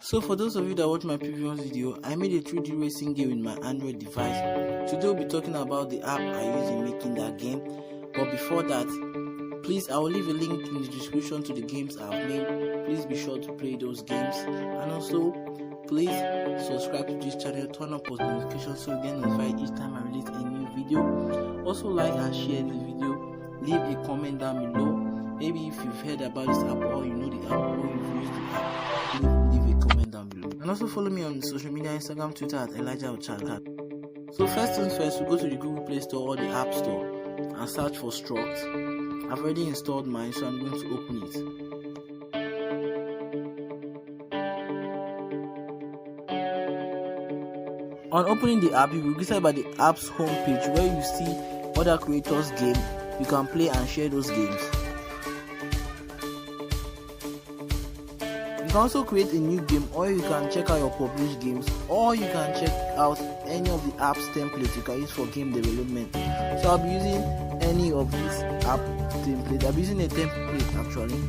So for those of you that watched my previous video, I made a 3D racing game with my Android device. Today we'll be talking about the app I use in making that game. But before that, please, I will leave a link in the description to the games I've made. Please be sure to play those games. And also, please subscribe to this channel, turn on post notifications so you get notified each time I release a new video. Also like and share the video. Leave a comment down below. Maybe if you've heard about this app or you know the app or you've used the app, leave a comment down below. And also follow me on social media, Instagram, Twitter at Elijah Ochala. So first things first, we go to the Google Play Store or the App Store and search for Struct. I've already installed mine, so I'm going to open it. On opening the app, you will be greeted by the app's homepage where you see other creators' games. You can play and share those games. You can also create a new game, or you can check out your published games, or you can check out any of the app's templates you can use for game development. So I'll be using any of these app templates. I'll be using a template actually.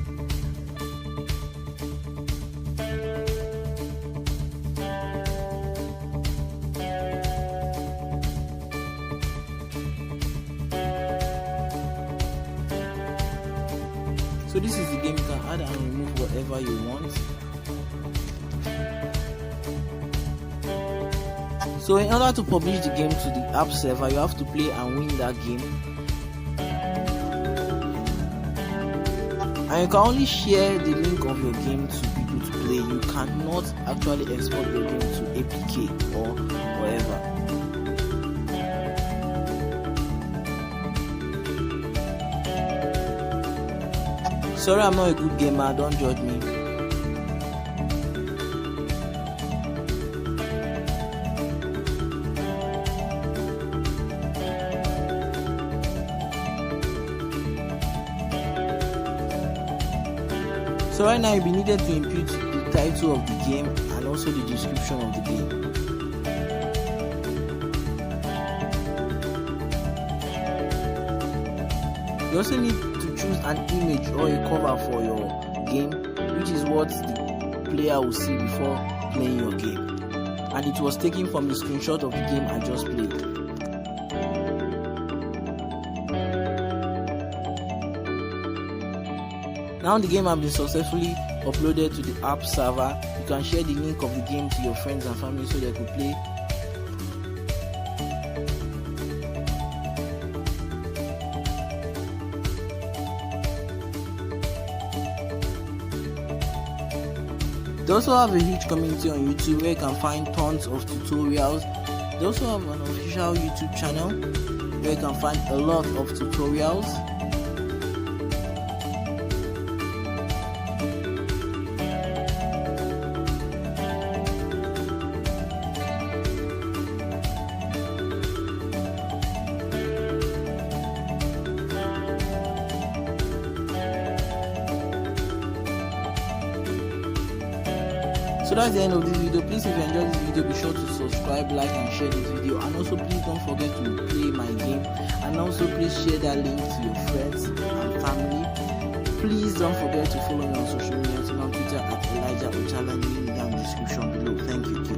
So this is the game. You can add and remove whatever you want. So in order to publish the game to the app server, you have to play and win that game. And you can only share the link of your game to people to play. You cannot actually export your game to APK or whatever. Sorry, I'm not a good gamer, don't judge me. So right now you'll be needed to input the title of the game and also the description of the game. You also need to choose an image or a cover for your game, which is what the player will see before playing your game. And it was taken from the screenshot of the game I just played. Now the game has been successfully uploaded to the app server. You can share the link of the game to your friends and family so they could play. They also have a huge community on YouTube where you can find tons of tutorials. They also have an official YouTube channel where you can find a lot of tutorials. So that's the end of this video. Please, if you enjoyed this video, be sure to subscribe, like and share this video. And also please don't forget to play my game. And also please share that link to your friends and family. Please don't forget to follow me on social media, on Twitter at Elijah Ochala, link down in the description below. Thank you.